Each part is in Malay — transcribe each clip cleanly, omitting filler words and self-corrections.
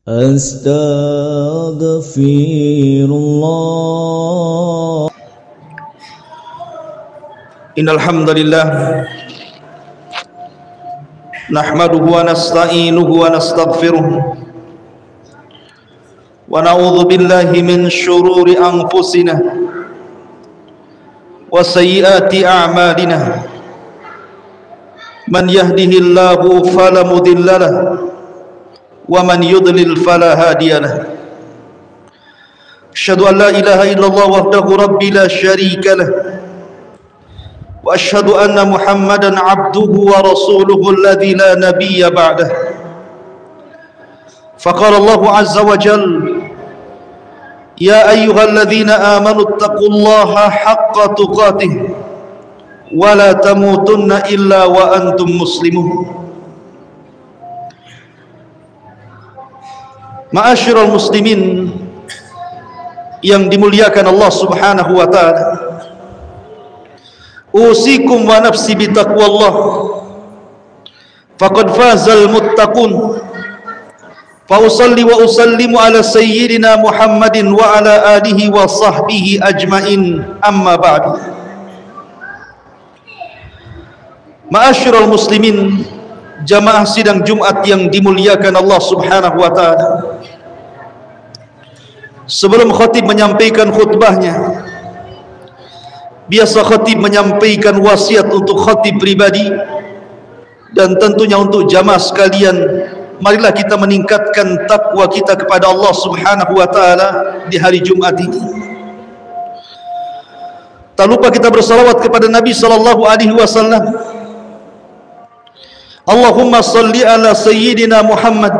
Astaghfirullah. Innal hamdalillah nahmaduhu wa nasta'inuhu wa nastaghfiruh wa na'udzu billahi min shururi anfusina wa sayyiati a'malina. Man yahdihillahu fala mudilla lahu wa man yudlil fala hadiya lahu. Asyhadu an la ilaha illallah wahdahu rabbi la syarika lahu wa asyhadu anna Muhammadan abduhu wa rasuluhu alladzi la nabiyya ba'dah. Faqala Allah azza wa jalla: ya ayyuhalladzina amanu taqullaha haqqa tuqatih wa la tamutunna illa wa antum muslimun. Ma'asyiral muslimin yang dimuliakan Allah Subhanahu wa taala, usikum wa nafsi bitaqwallah faqad fazal muttaqun. Fa usalli wa usallimu ala sayyidina Muhammadin wa ala alihi wa sahbihi ajmain, amma ba'du. Ma'asyiral muslimin, jamaah sidang Jumat yang dimuliakan Allah Subhanahu wa taala, sebelum khatib menyampaikan khutbahnya, biasa khatib menyampaikan wasiat untuk khatib pribadi dan tentunya untuk jamaah sekalian. Marilah kita meningkatkan takwa kita kepada Allah Subhanahu wa taala di hari Jumat ini. Tak lupa kita bersalawat kepada Nabi sallallahu alaihi wasallam. Allahumma salli ala sayyidina Muhammad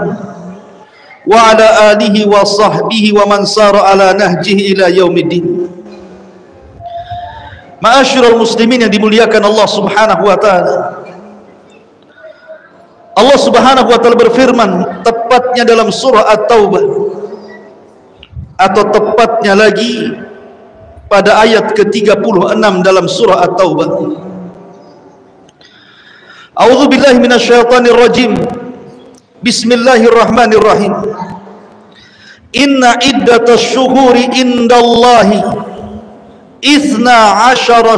wa ala alihi wa sahbihi wa man sara ala nahjihi ila yaumiddin. Ma'asyiral muslimin yang dimuliakan Allah Subhanahu wa taala, Allah Subhanahu wa taala berfirman tepatnya dalam surah At-Taubah, atau tepatnya lagi pada ayat ke-36 dalam surah At-Taubah. A'udzu billahi minasyaitonir rajim. Bismillahirrahmanirrahim. Inna iddatash syuhuri indallahi 12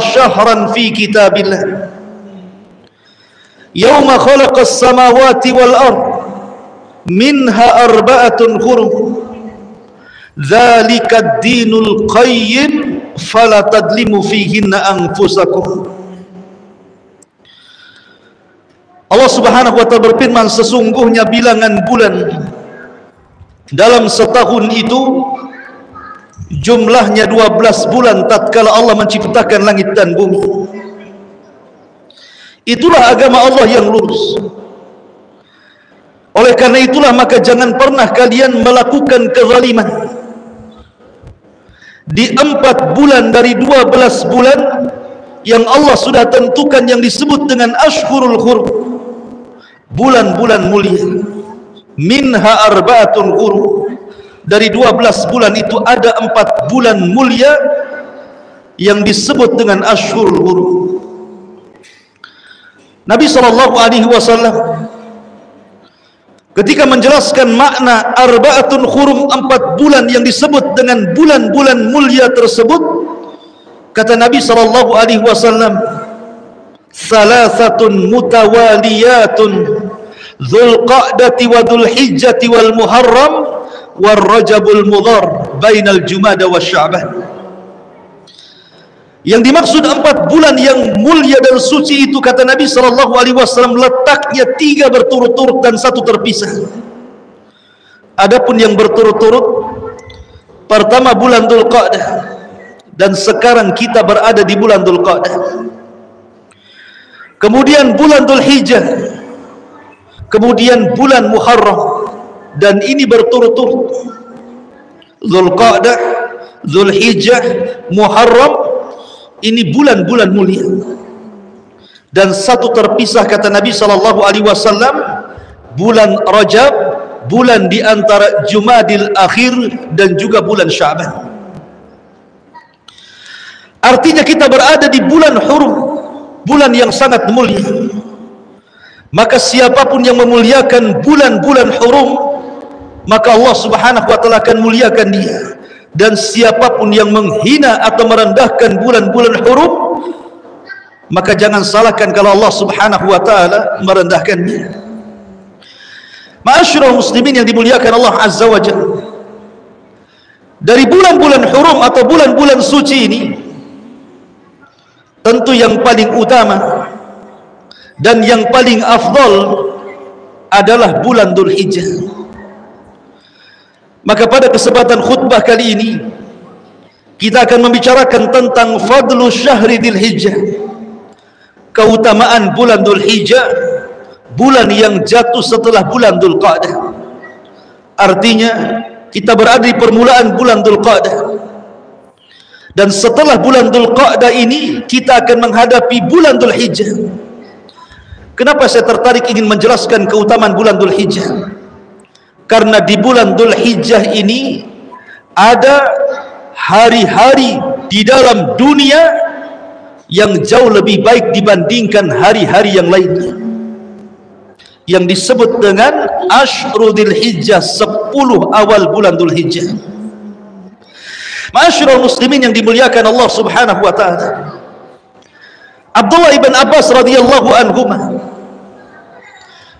syahran fi kitabillah yauma khalaqas samawati wal ard minha arba'atun hurum dzalikad dinul qayyim fala tadlimu fihinna anfusakum. Allah Subhanahu wa taala berfirman, sesungguhnya bilangan bulan dalam setahun itu jumlahnya 12 bulan tatkala Allah menciptakan langit dan bumi. Itulah agama Allah yang lurus. Oleh karena itulah maka jangan pernah kalian melakukan kezaliman di 4 bulan dari 12 bulan yang Allah sudah tentukan, yang disebut dengan Ashhurul Hurum, bulan-bulan mulia. Minha arba'atun hurum, dari 12 bulan itu ada 4 bulan mulia yang disebut dengan Ashhurul Hurum. Nabi SAW ketika menjelaskan makna arba'atun hurum, 4 bulan yang disebut dengan bulan-bulan mulia tersebut, kata Nabi SAW, salasatun mutawaliyatun Dzulqa'dati wa Dzulhijjati wal Muharram war Rajabul Mudhar bainal Jumada wa Sya'ban. Yang dimaksud 4 bulan yang mulia dan suci itu, kata Nabi SAW, letaknya 3 berturut-turut dan 1 terpisah. Adapun yang berturut-turut, pertama bulan Dzulqa'dah, dan sekarang kita berada di bulan Dzulqa'dah. Kemudian bulan Dzulhijjah, kemudian bulan Muharram, dan ini berturut-turut. Dzulqa'dah, Dzulhijjah, Muharram, ini bulan-bulan mulia. Dan 1 terpisah, kata Nabi SAW, bulan Rajab, bulan di antara Jumadil Akhir dan juga bulan Sya'ban. Artinya kita berada di bulan hurum, bulan yang sangat mulia. Maka siapapun yang memuliakan bulan-bulan hurum, maka Allah Subhanahu wa taala akan muliakan dia. Dan siapapun yang menghina atau merendahkan bulan-bulan hurum, maka jangan salahkan kalau Allah Subhanahu wa taala merendahkannya. Ma'asyiral muslimin yang dimuliakan Allah Azza wa Jalla, dari bulan-bulan hurum atau bulan-bulan suci ini, tentu yang paling utama dan yang paling afdal adalah bulan Dzulhijjah. Maka pada kesempatan khutbah kali ini kita akan membicarakan tentang fadlu syahri Dzulhijjah, keutamaan bulan Dzulhijjah, bulan yang jatuh setelah bulan Dzulqa'dah. Artinya kita berada di permulaan bulan Dzulqa'dah, dan setelah bulan Dzulqa'dah ini kita akan menghadapi bulan Dzulhijjah. Kenapa saya tertarik ingin menjelaskan keutamaan bulan Dzulhijjah? Karena di bulan Dzulhijjah ini ada hari-hari di dalam dunia yang jauh lebih baik dibandingkan hari-hari yang lainnya, yang disebut dengan Ashru Dzulhijjah, 10 awal bulan Dzulhijjah. Ma'asyiral muslimin yang dimuliakan Allah Subhanahu wa taala, Abdullah ibn Abbas radhiyallahu anhuma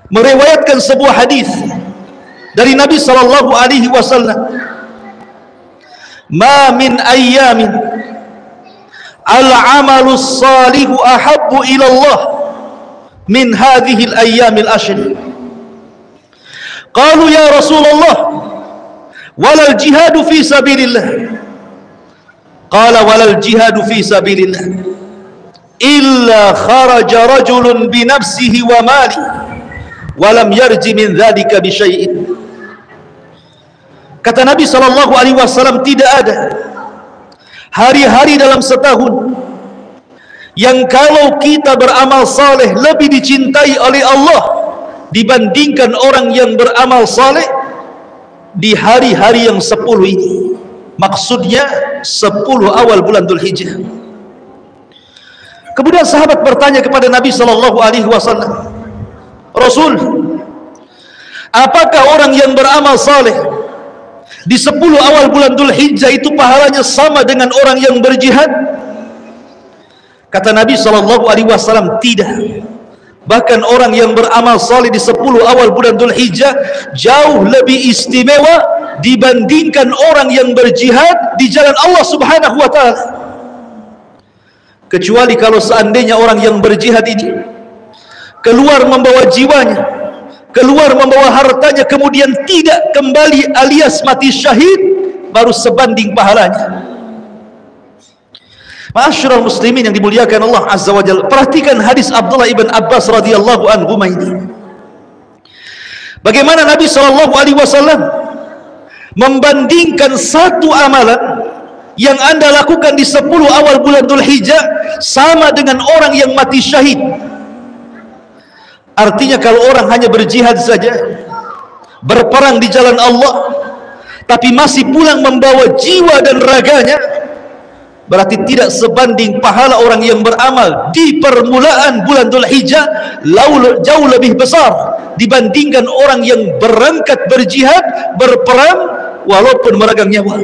meriwayatkan sebuah hadis dari Nabi sallallahu alaihi wasallam, "Ma min ayyamin al-'amalu as-salihu ahabbu ila Allah min hadhihi al-ayyam al-ashr." Qalu ya Rasulullah, wala al-jihad fi sabilillah. Qala wala al-jihad fi sabilillah illa kharaja rajulun bi nafsihi wa mali wa lam yarji min dhalika bi syai'in. Kata Nabi sallallahu alaihi wasallam, tidak ada hari-hari dalam setahun yang kalau kita beramal saleh lebih dicintai oleh Allah dibandingkan orang yang beramal saleh di hari-hari yang 10 ini. Maksudnya 10 awal bulan Dzulhijjah. Kemudian sahabat bertanya kepada Nabi sallallahu alaihi wasallam, "Rasul, apakah orang yang beramal saleh di 10 awal bulan Dzulhijjah itu pahalanya sama dengan orang yang berjihad?" Kata Nabi sallallahu alaihi wasallam, tidak. Bahkan orang yang beramal saleh di 10 awal bulan Dzulhijjah jauh lebih istimewa dibandingkan orang yang berjihad di jalan Allah Subhanahu wa taala. Kecuali kalau seandainya orang yang berjihad ini keluar membawa jiwanya, keluar membawa hartanya, kemudian tidak kembali alias mati syahid, baru sebanding pahalanya. Ma'asyiral muslimin yang dimuliakan Allah Azza wa Jalla, perhatikan hadis Abdullah ibn Abbas radhiyallahu anhu ini. Bagaimana Nabi sallallahu alaihi wasallam membandingkan satu amalan yang Anda lakukan di 10 awal bulan Dzulhijjah sama dengan orang yang mati syahid. Artinya kalau orang hanya berjihad saja, berperang di jalan Allah, tapi masih pulang membawa jiwa dan raganya, berarti tidak sebanding pahala orang yang beramal di permulaan bulan Dzulhijjah jauh lebih besar dibandingkan orang yang berangkat berjihad, berperang walaupun meregang nyawa.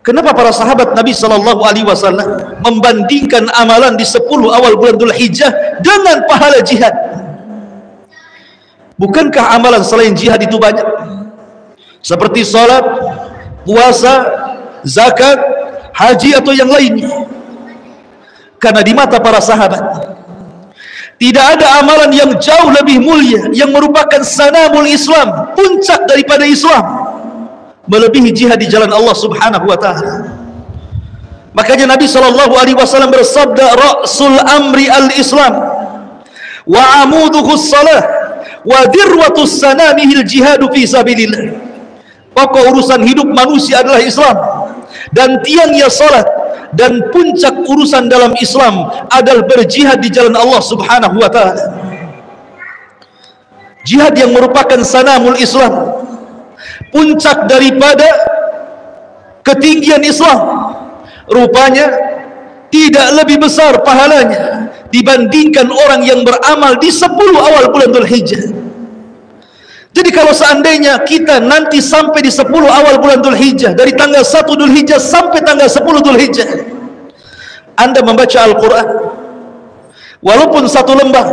Kenapa para sahabat Nabi sallallahu alaihi wasallam membandingkan amalan di 10 awal bulan Dzulhijjah dengan pahala jihad? Bukankah amalan selain jihad itu banyak? Seperti salat, puasa, zakat, haji atau yang lainnya. Karena di mata para sahabat tidak ada amalan yang jauh lebih mulia, yang merupakan sanamul Islam, puncak daripada Islam, melebihi jihad di jalan Allah Subhanahu wa taala. Makanya Nabi sallallahu alaihi wasallam bersabda, "Ra'sul amri al-Islam wa amuduhu as-salah wa dirwatus sanamihil jihadu fi sabilillah." Pokok urusan hidup manusia adalah Islam, dan tiangnya salat, dan puncak urusan dalam Islam adalah berjihad di jalan Allah Subhanahu wa taala. Jihad yang merupakan sanamul Islam, puncak daripada ketinggian Islam, rupanya tidak lebih besar pahalanya dibandingkan orang yang beramal di 10 awal bulan Dzulhijjah. Jadi kalau seandainya kita nanti sampai di 10 awal bulan Dhul Hijjah, dari tanggal 1 Dhul Hijjah sampai tanggal 10 Dhul Hijjah, Anda membaca Al-Quran walaupun 1 lembar,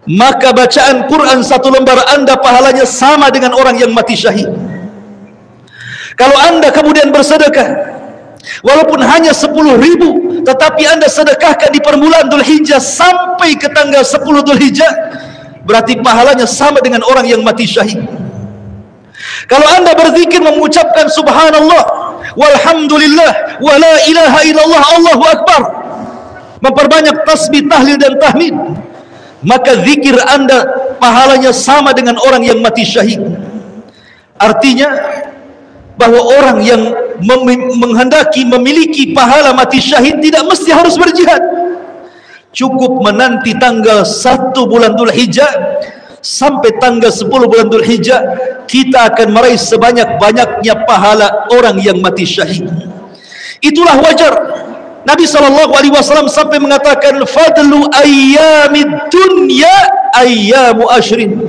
maka bacaan Quran 1 lembar Anda pahalanya sama dengan orang yang mati syahid. Kalau Anda kemudian bersedekah walaupun hanya 10.000, tetapi Anda sedekahkan di permulaan Dhul Hijjah sampai ke tanggal 10 Dhul Hijjah, berarti pahalanya sama dengan orang yang mati syahid. Kalau Anda berzikir mengucapkan subhanallah walhamdulillah wa la ilaha illallah Allahu akbar, memperbanyak tasbih, tahlil dan tahmid, maka zikir Anda pahalanya sama dengan orang yang mati syahid. Artinya bahwa orang yang menghendaki memiliki pahala mati syahid tidak mesti harus berjihad. Cukup menanti tanggal 1 bulan Dhul Hijjah sampai tanggal 10 bulan Dhul Hijjah, kita akan meraih sebanyak-banyaknya pahala orang yang mati syahid. Itulah wajar Nabi SAW sampai mengatakan, fadlu ayyamid dunya ayyamu ashrin.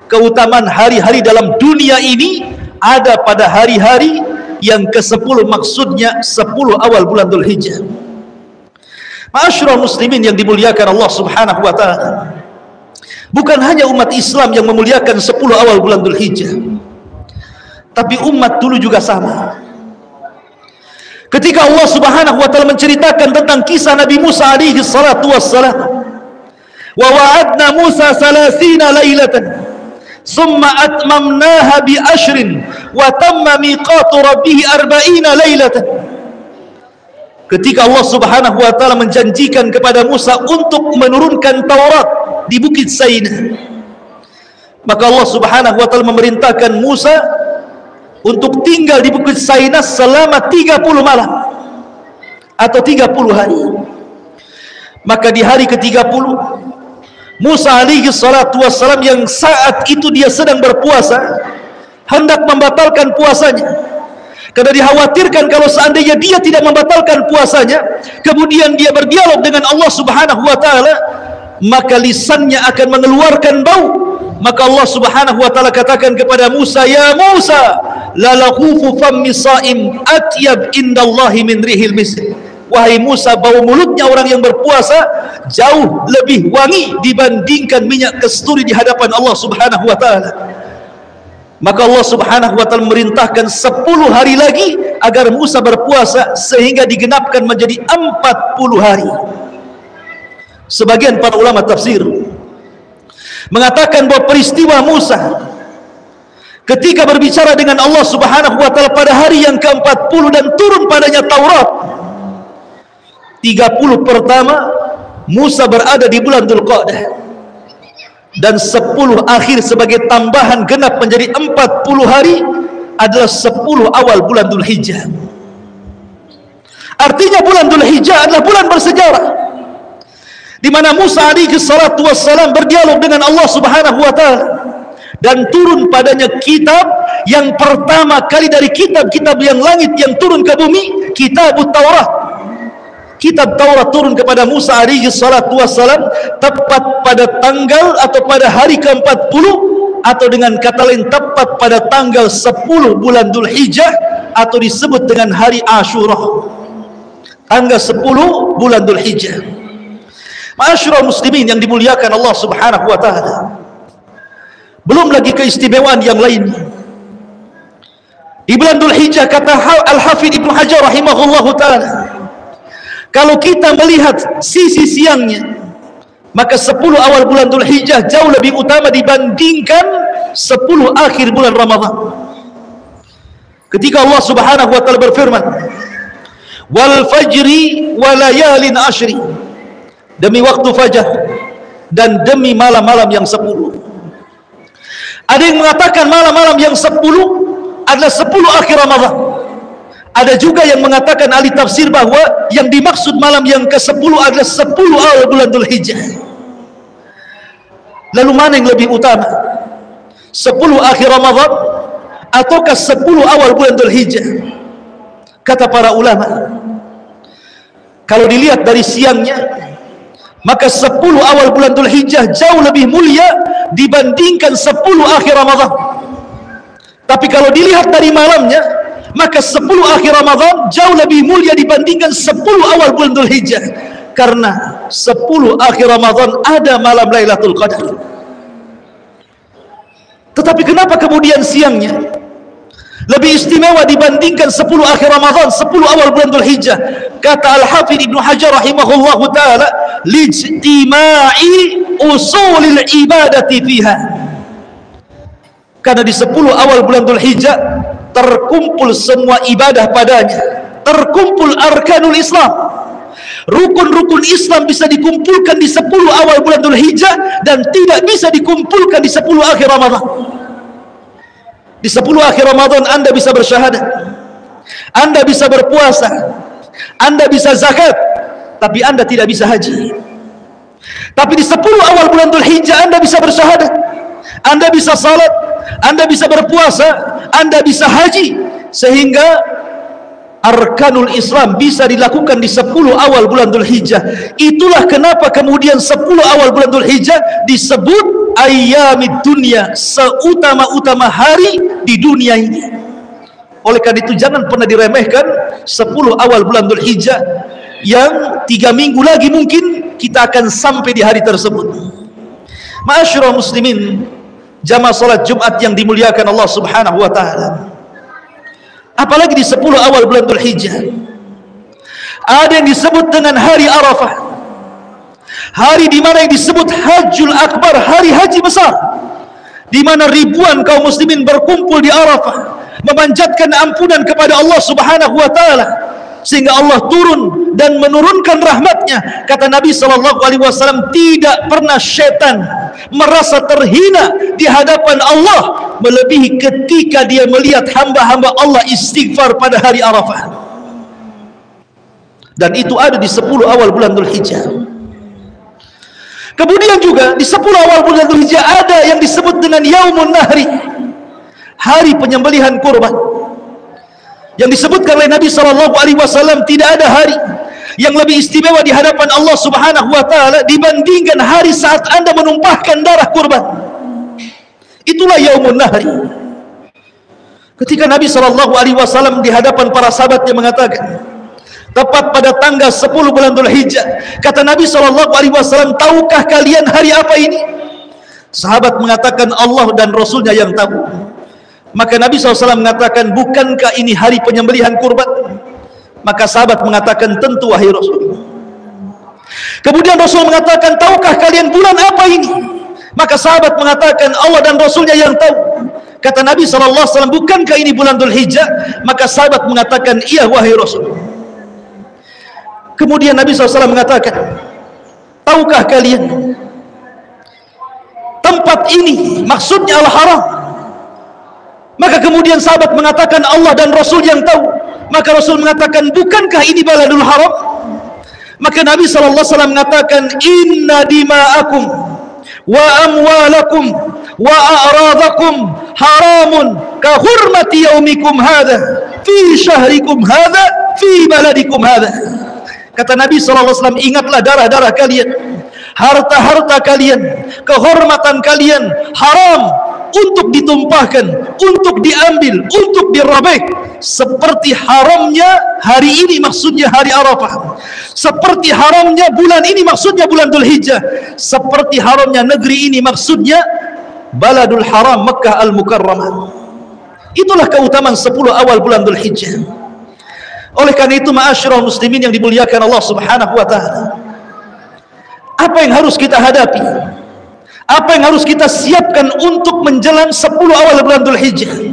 Keutamaan hari-hari dalam dunia ini ada pada hari-hari yang ke-10, maksudnya 10 awal bulan Dhul Hijjah. Ma'asyiral muslimin yang dimuliakan Allah Subhanahu wa taala, bukan hanya umat Islam yang memuliakan 10 awal bulan Dhul Hijjah, tapi umat dulu juga sama. Ketika Allah Subhanahu wa taala menceritakan tentang kisah Nabi Musa alaihi salatu wassalam, wa wa'adna Musa 30 lailatan summa atmamnaha bi ashrin wa tamma miqatu rabbih 40 lailatan. Ketika Allah Subhanahu wa taala menjanjikan kepada Musa untuk menurunkan Taurat di Bukit Sainah, maka Allah Subhanahu wa taala memerintahkan Musa untuk tinggal di Bukit Sainah selama 30 malam atau 30 hari. Maka di hari ke-30, Musa alaihi salatu wassalam yang saat itu dia sedang berpuasa, hendak membatalkan puasanya. Karena dikhawatirkan kalau seandainya dia tidak membatalkan puasanya, kemudian dia berdialog dengan Allah Subhanahu wa taala, maka lisannya akan mengeluarkan bau. Maka Allah Subhanahu wa taala katakan kepada Musa, ya Musa, la lahufu fammi shaim atyab indallahi min rihil misk. Wahai Musa, bau mulutnya orang yang berpuasa jauh lebih wangi dibandingkan minyak kasturi di hadapan Allah Subhanahu wa taala. Maka Allah Subhanahu wa taala merintahkan 10 hari lagi agar Musa berpuasa sehingga digenapkan menjadi 40 hari. Sebagian para ulama tafsir mengatakan bahwa peristiwa Musa ketika berbicara dengan Allah Subhanahu wa taala pada hari yang ke-40 dan turun padanya Taurat, 30 pertama Musa berada di bulan Dhul Qa'dah, dan 10 akhir sebagai tambahan genap menjadi 40 hari adalah 10 awal bulan Dhul Hijjah. Artinya bulan Dhul Hijjah adalah bulan bersejarah, di mana Musa alaihi salatu wassalam berdialog dengan Allah Subhanahu wa taala dan turun padanya kitab yang pertama kali dari kitab-kitab yang langit yang turun ke bumi, kitab Taurat. Kitab Taurat turun kepada Musa alaihi salatu wassalam tepat pada tanggal atau pada hari ke-40, atau dengan kata lain tepat pada tanggal 10 bulan Dhul Hijjah, atau disebut dengan hari Ashura, tanggal 10 bulan Dhul Hijjah. Ma'asyiral muslimin yang dimuliakan Allah Subhanahu wa taala, belum lagi keistimewaan yang lain di bulan Dhul Hijjah. Kata Al-Hafidz Ibnu Hajar rahimahullahu taala, kalau kita melihat sisi siangnya, maka 10 awal bulan Dhul Hijjah jauh lebih utama dibandingkan 10 akhir bulan Ramadan. Ketika Allah Subhanahu wa taala berfirman, wal fajri wa layalin ashri, demi waktu fajar dan demi malam-malam yang 10. Ada yang mengatakan malam-malam yang 10 adalah 10 akhir Ramadan. Ada juga yang mengatakan ahli tafsir bahwa yang dimaksud malam yang ke-10 adalah 10 awal bulan Dhul Hijjah. Lalu mana yang lebih utama? 10 akhir Ramadan ataukah 10 awal bulan Dhul Hijjah? Kata para ulama, kalau dilihat dari siangnya, maka 10 awal bulan Dzulhijjah jauh lebih mulia dibandingkan 10 akhir Ramadan. Tapi kalau dilihat dari malamnya, maka 10 akhir Ramadan jauh lebih mulia dibandingkan 10 awal bulan Dzulhijjah, karena 10 akhir Ramadan ada malam Lailatul Qadar. Tetapi kenapa kemudian siangnya lebih istimewa dibandingkan 10 akhir Ramadan, 10 awal bulan Dzulhijjah? Kata Al-Hafidz Ibnu Hajar rahimahullahu taala, lijtima'i usulil ibadati fiha. Karena di 10 awal bulan Dzulhijjah terkumpul semua ibadah padanya, terkumpul arkanul Islam. Rukun-rukun Islam bisa dikumpulkan di 10 awal bulan Dzulhijjah dan tidak bisa dikumpulkan di 10 akhir Ramadan. Di 10 akhir Ramadan Anda bisa bersyahadat, Anda bisa berpuasa, Anda bisa zakat, tapi Anda tidak bisa haji. Tapi di 10 awal bulan Dzulhijjah Anda bisa bersyahadat, Anda bisa salat, Anda bisa berpuasa, Anda bisa haji, sehingga arkanul Islam bisa dilakukan di 10 awal bulan Dzulhijjah. Itulah kenapa kemudian 10 awal bulan Dzulhijjah disebut ayyamid dunya, seutama-utama hari di dunia ini. Oleh karena itu jangan pernah diremehkan 10 awal bulan Dzulhijjah yang 3 minggu lagi mungkin kita akan sampai di hari tersebut. Ma'asyiral muslimin, jamaah salat Jumat yang dimuliakan Allah Subhanahu wa taala. Apalagi di 10 awal bulan Dzulhijjah ada yang disebut dengan hari Arafah, hari di mana yang disebut Hajjul Akbar, hari haji besar, di mana ribuan kaum muslimin berkumpul di Arafah memanjatkan ampunan kepada Allah Subhanahu wa taala, sehingga Allah turun dan menurunkan rahmatnya. Kata Nabi SAW, tidak pernah syaitan merasa terhina di hadapan Allah melebihi ketika dia melihat hamba-hamba Allah istighfar pada hari Arafah. Dan itu ada di 10 awal bulan Dzulhijjah. Kemudian juga di 10 awal bulan Dzulhijjah ada yang disebut dengan Yaumun Nahri, hari penyembelihan kurban, yang disebutkan oleh Nabi SAW, tidak ada hari yang lebih istimewa di hadapan Allah Subhanahu wa taala dibandingkan hari saat Anda menumpahkan darah kurban. Itulah Yaumun Nahri. Ketika Nabi SAW di hadapan para sahabatnya mengatakan, tepat pada tanggal 10 bulan Dzulhijjah, kata Nabi SAW, tahukah kalian hari apa ini? Sahabat mengatakan, Allah dan Rasulnya yang tahu. Maka Nabi SAW mengatakan, bukankah ini hari penyembelihan kurban? Maka sahabat mengatakan, tentu wahai Rasul. Kemudian Rasul mengatakan, tahukah kalian bulan apa ini? Maka sahabat mengatakan, Allah dan Rasulnya yang tahu. Kata Nabi SAW, bukankah ini bulan Dzulhijjah? Maka sahabat mengatakan, iya wahai Rasul. Kemudian Nabi SAW mengatakan, tahukah kalian tempat ini maksudnya Al-Haram? Maka kemudian sahabat mengatakan, Allah dan Rasul yang tahu. Maka Rasul mengatakan, bukankah ini Baladul Haram? Maka Nabi SAW mengatakan, inna dima'akum wa amwalakum wa a'radakum haramun ka hurmati yaumikum hadha fi syahrikum hadha fi baladikum hadha. Kata Nabi SAW, ingatlah darah-darah kalian, harta-harta kalian, kehormatan kalian haram untuk ditumpahkan, untuk diambil, untuk dirobek, seperti haramnya hari ini maksudnya hari Arafah, seperti haramnya bulan ini maksudnya bulan Dzulhijjah, seperti haramnya negeri ini maksudnya Baladul Haram, Makkah Al-Mukarramah. Itulah keutamaan 10 awal bulan Dzulhijjah. Oleh karena itu, ma'asyiral muslimin yang dimuliakan Allah Subhanahu wa taala, apa yang harus kita hadapi? Apa yang harus kita siapkan untuk menjelang 10 awal bulan Dzulhijjah?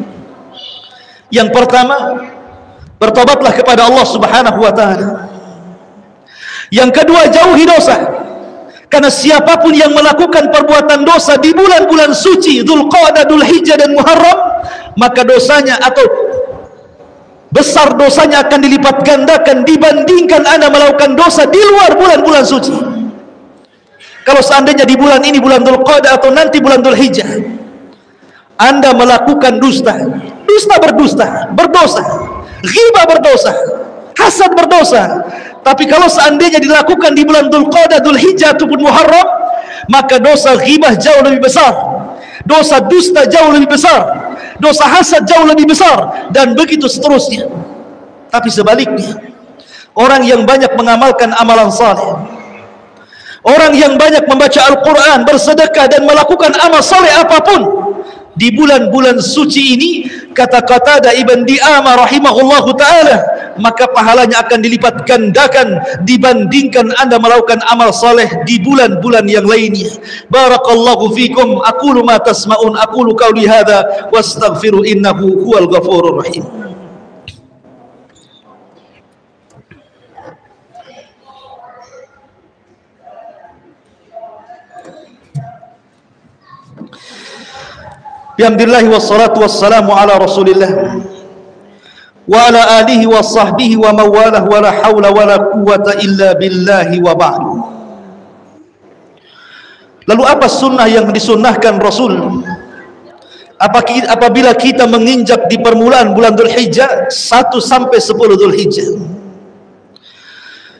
Yang pertama, bertobatlah kepada Allah Subhanahu wa taala. Yang kedua, jauhi dosa. Karena siapapun yang melakukan perbuatan dosa di bulan-bulan suci Dzulqa'dah, Dzulhijjah dan Muharram, maka dosanya atau besar dosanya akan dilipat gandakan dibandingkan Anda melakukan dosa di luar bulan-bulan suci. Kalau seandainya di bulan ini, bulan Dzulqa'dah atau nanti bulan Dzulhijjah, Anda melakukan dusta, berdosa, ghibah berdosa, hasad berdosa, Tapi kalau seandainya dilakukan di bulan Dzulqa'dah, Dzulhijjah ataupun Muharram, maka dosa ghibah jauh lebih besar, dosa dusta jauh lebih besar, dosa hasad jauh lebih besar, dan begitu seterusnya. Tapi sebaliknya, orang yang banyak mengamalkan amalan saleh, orang yang banyak membaca Al-Quran, bersedekah dan melakukan amal saleh apapun di bulan-bulan suci ini, kata Qatadah Ibn Di'amah rahimahullahu ta'ala, maka pahalanya akan dilipat gandakan dibandingkan anda melakukan amal saleh di bulan-bulan yang lainnya. Barakallahu fikum, aqulu ma tasma'un, aqulu qawli hadha wastaghfiru innahu huwal ghafurur rahim. Bihamdillahi wassalatu wassalamu ala rasulillah wa ala alihi wa sahbihi wa mawalah wa la hawla wa la quwwata illa billahi wa ba'du. Lalu apa sunnah yang disunnahkan Rasul apabila kita menginjak di permulaan bulan Dzulhijjah 1 sampai 10 Dzulhijjah?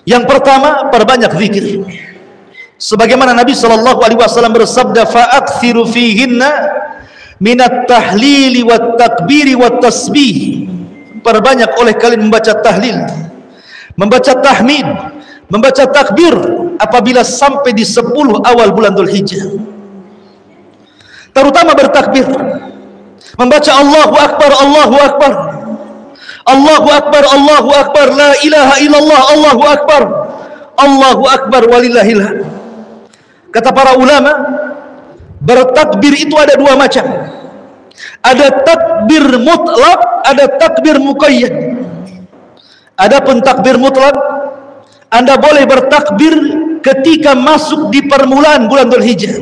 Yang pertama, perbanyak zikir. Sebagaimana Nabi SAW bersabda, fa'akthiru fihinna minat tahlili wat takbiri wat tasbih. Perbanyak oleh kalian membaca tahlil, membaca tahmid, membaca takbir apabila sampai di 10 awal bulan Dzulhijjah. Terutama bertakbir, membaca Allahu Akbar, Allahu Akbar, Allahu Akbar, Allahu Akbar, la ilaha illallah, Allahu Akbar, Allahu Akbar walillahil hamd. Kata para ulama, bertakbir itu ada 2 macam. Ada takbir mutlak, ada takbir muqayyad. Adapun takbir mutlak, anda boleh bertakbir ketika masuk di permulaan bulan Dzulhijjah.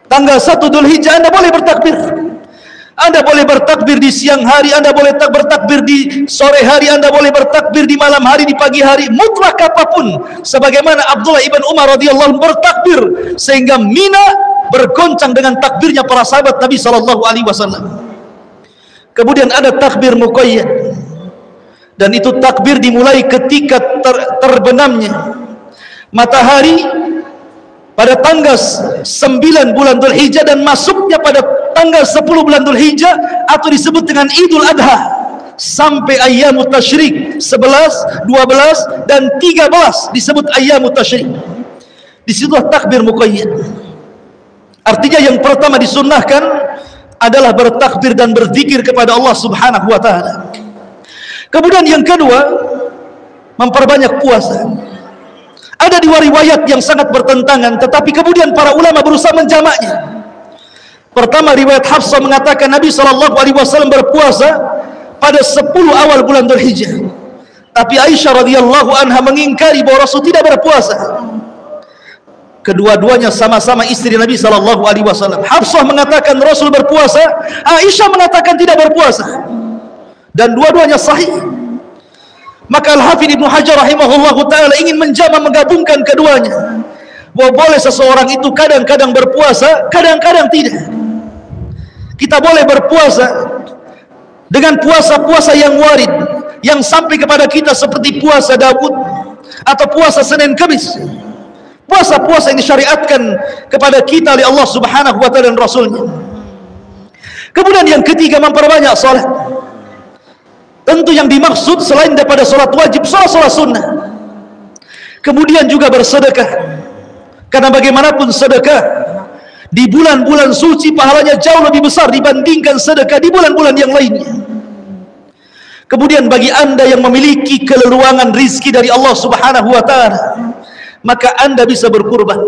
Tanggal 1 Dzulhijjah anda boleh bertakbir. Anda boleh bertakbir di siang hari, anda boleh bertakbir di sore hari, anda boleh bertakbir di malam hari, di pagi hari, mutlak apapun. Sebagaimana Abdullah ibn Umar radhiyallahu anhu bertakbir sehingga Mina bergoncang dengan takbirnya para sahabat Nabi SAW. Kemudian ada takbir muqayyad, dan itu takbir dimulai ketika terbenamnya matahari pada tanggal 9 bulan Dzulhijjah dan masuknya pada tanggal 10 bulan Dzulhijjah, atau disebut dengan Idul Adha, sampai ayyamut tasyrik 11, 12 dan 13 disebut ayyamut tasyrik. Disitulah takbir muqayyad. Artinya yang pertama disunnahkan adalah bertakbir dan berzikir kepada Allah Subhanahu wa taala. Kemudian yang kedua, memperbanyak puasa. Ada 2 riwayat yang sangat bertentangan, tetapi kemudian para ulama berusaha menjamaknya. Pertama, riwayat Hafsah mengatakan Nabi SAW berpuasa pada 10 awal bulan Dzulhijjah. Tapi Aisyah radhiyallahu anha mengingkari bahwa Rasul tidak berpuasa. Kedua-duanya sama-sama istri Nabi SAW. Hafsah mengatakan Rasul berpuasa, Aisyah mengatakan tidak berpuasa, dan dua-duanya sahih. Maka Al-Hafidz Ibnu Hajar rahimahullahu ta'ala ingin menggabungkan keduanya, bahwa boleh seseorang itu kadang-kadang berpuasa, kadang-kadang tidak. Kita boleh berpuasa dengan puasa-puasa yang warid, yang sampai kepada kita seperti puasa Daud atau puasa Senin Kamis, puasa-puasa yang disyariatkan kepada kita oleh Allah Subhanahu wa ta'ala dan Rasulnya. Kemudian yang ketiga, memperbanyak salat. Tentu yang dimaksud selain daripada salat wajib, salat sunnah. Kemudian juga bersedekah, karena bagaimanapun sedekah di bulan-bulan suci pahalanya jauh lebih besar dibandingkan sedekah di bulan-bulan yang lainnya. Kemudian bagi anda yang memiliki keleluangan rizki dari Allah Subhanahu wa ta'ala, maka anda bisa berkurban.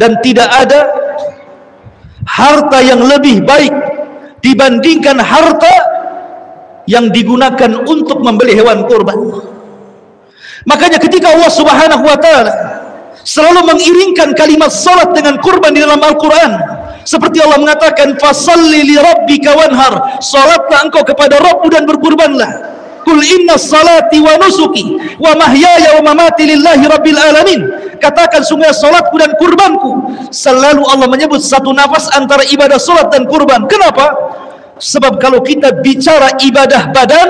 Dan tidak ada harta yang lebih baik dibandingkan harta yang digunakan untuk membeli hewan kurban. Makanya ketika Allah Subhanahu wa ta'ala selalu mengiringkan kalimat salat dengan kurban di dalam Al-Quran, seperti Allah mengatakan, fasalli li rabbika wanhar, salatlah engkau kepada Rabbmu dan berkurbanlah. Qul inna salati wa nusuki wa mahyaya wa mamati lillahi rabbil alamin. Katakan, sungguh salatku dan kurbanku. Selalu Allah menyebut satu nafas antara ibadah salat dan kurban. Kenapa? Sebab kalau kita bicara ibadah badan,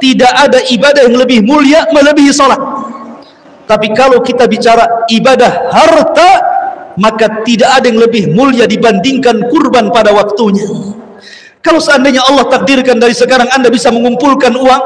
tidak ada ibadah yang lebih mulia melebihi salat. Tapi kalau kita bicara ibadah harta, maka tidak ada yang lebih mulia dibandingkan kurban pada waktunya. Kalau seandainya Allah takdirkan dari sekarang Anda bisa mengumpulkan uang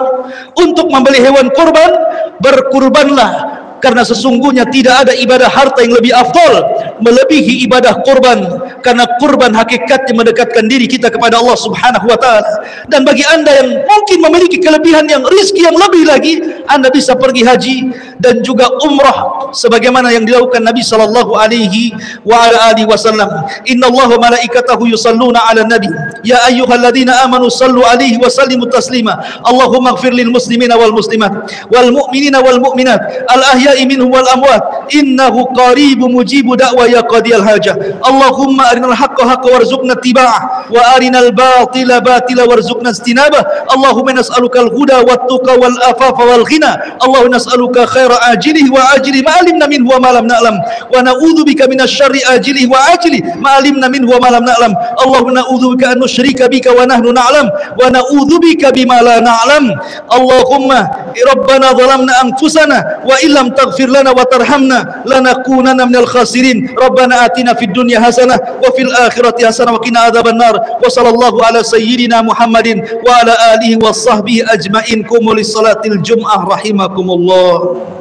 untuk membeli hewan kurban, berkurbanlah. Karena sesungguhnya tidak ada ibadah harta yang lebih afdal melebihi ibadah kurban, karena kurban hakikatnya mendekatkan diri kita kepada Allah Subhanahu wa taala. Dan bagi Anda yang mungkin memiliki kelebihan yang rizki yang lebih lagi, Anda bisa pergi haji dan juga umrah sebagaimana yang dilakukan Nabi sallallahu alaihi wa ala alihi wasallam. Innallaha malaikatahu yusalluna 'alan nabi ya ayyuhalladzina amanu sallu alaihi wa sallimu taslima. Allahumma ighfir lil muslimina wal muslimat wal mu'minina wal mu'minat al ahya'i minhum wal amwat innahu qaribun mujibu da'wa ya qadiyal hajah. Allahumma arinal haqqa haqqa warzuqna ittiba'ah wa arinal batila batila warzuqna istinabah. Allahumma nas'aluka al-huda wat tuqa wal afafa wal ghina. Allahumma nas'aluka khaira ajilihi wa ajili ma alimna minhu wa ma lam na'lam wa na'udzubika minasyarri ajilihi wa ajili ma alimna minhu wa ma lam na'lam. Allahumma na'udzubika an nusyrika bika wa nahnu na'lam wa na'udzubika bima la na'lam. Allahumma rabbana zalamna anfusana wa illam taghfir lana wa tarhamna lanakunanna minal khasirin. Rabbana atina fid dunya hasanah wa fil akhirati hasanah wa qina adzaban nar. Wa sallallahu ala sayyidina Muhammadin wa ala alihi wa sahbihi ajmain. Qumu lis salatil jum'ah rahimakumullah.